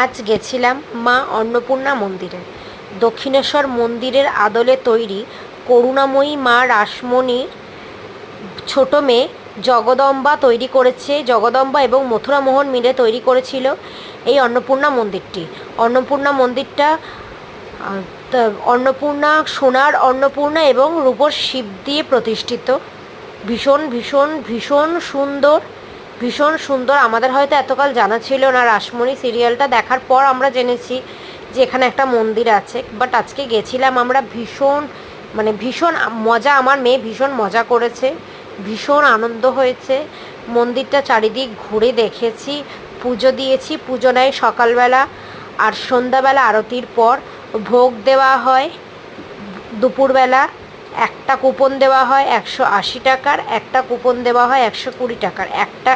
আজ গেছিলাম মা অন্নপূর্ণা মন্দিরে। দক্ষিণেশ্বর মন্দিরের আদলে তৈরি করুণাময়ী মা রাসমণির ছোট মেয়ে জগদম্বা তৈরি করেছে। জগদম্বা এবং মথুরামোহন মিলে তৈরি করেছিল এই অন্নপূর্ণা মন্দিরটি। অন্নপূর্ণা মন্দিরটা অন্নপূর্ণা, সোনার অন্নপূর্ণা এবং রূপোর শিব দিয়ে প্রতিষ্ঠিত। ভীষণ ভীষণ ভীষণ সুন্দর, ভীষণ সুন্দর। আমাদের হয়তো এতকাল জানা ছিল না। রাসমণি সিরিয়ালটা দেখার পর আমরা জেনেছি যে এখানে একটা মন্দির আছে। বাট আজকে গেছিলাম আমরা, ভীষণ মজা। আমার মেয়ে ভীষণ মজা করেছে, ভীষণ আনন্দ হয়েছে। মন্দিরটা চারিদিক ঘুরে দেখেছি, পুজো দিয়েছি। পুজো নেয় সকালবেলা আর সন্ধ্যাবেলা আরতির পর ভোগ দেওয়া হয়। দুপুরবেলা একটা কুপন দেওয়া হয় 180 টাকার, একটা কুপন দেওয়া হয় 120 টাকার। একটা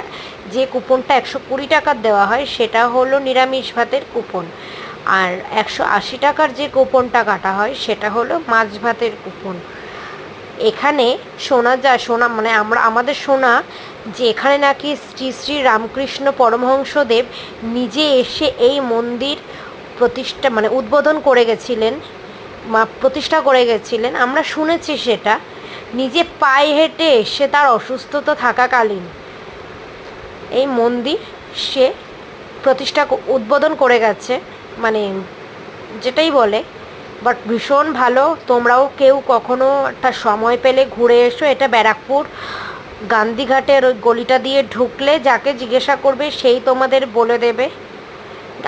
যে কুপনটা 120 টাকার দেওয়া হয় সেটা হলো নিরামিষ ভাতের কুপন, আর 180 টাকার যে কুপনটা কাটা হয় সেটা হলো মাছ ভাতের কুপন। এখানে আমাদের শোনা যে এখানে নাকি শ্রী শ্রী রামকৃষ্ণ পরমহংসদেব নিজে এসে এই মন্দির উদ্বোধন করে গেছিলেন, প্রতিষ্ঠা করে গেছিলেন। আমরা শুনেছি সেটা। নিজে পায়ে হেঁটে এসে তার অসুস্থতা থাকাকালীন এই মন্দির সে উদ্বোধন করে গেছে, যেটাই বলে। বাট ভীষণ ভালো। তোমরাও কেউ কখনো একটা সময় পেলে ঘুরে এসো। এটা ব্যারাকপুর গান্ধীঘাটের ওই গলিটা দিয়ে ঢুকলে যাকে জিজ্ঞাসা করবে সেই তোমাদের বলে দেবে।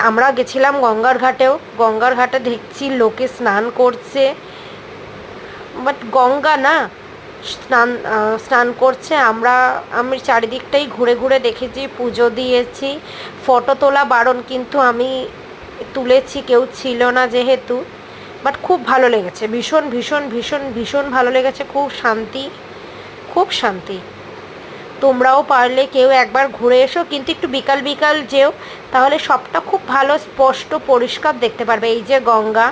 আমরা গেছিলাম গঙ্গার ঘাটেও। গঙ্গার ঘাটে দেখছি লোকে স্নান করছে, বাট গঙ্গা না, স্নান করছে। আমি চারিদিকটাই ঘুরে ঘুরে দেখেছি, পুজো দিয়েছি। ফটো তোলা বারণ, কিন্তু আমি তুলেছি, কেউ ছিল না যেহেতু। বাট খুব ভালো লেগেছে, ভীষণ ভীষণ ভীষণ ভীষণ ভালো লেগেছে। খুব শান্তি, খুব শান্তি। তোমরাও পারলে কেউ একবার ঘুরে এসো, কিন্তু একটু বিকাল বিকাল যেও, তাহলে সবটা খুব ভালো স্পষ্ট পরিষ্কার দেখতে পারবে। এই যে গঙ্গা,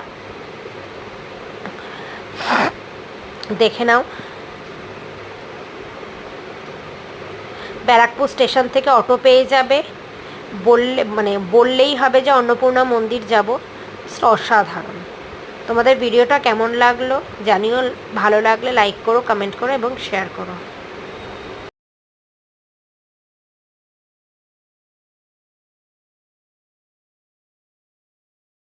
দেখে নাও। ব্যারাকপুর স্টেশন থেকে অটো পেয়ে যাবে। বললেই হবে যে অন্নপূর্ণা মন্দির যাব। অসাধারণ। তোমাদের ভিডিওটা কেমন লাগলো জানিও। ভালো লাগলে লাইক করো, কমেন্ট করো এবং শেয়ার করো।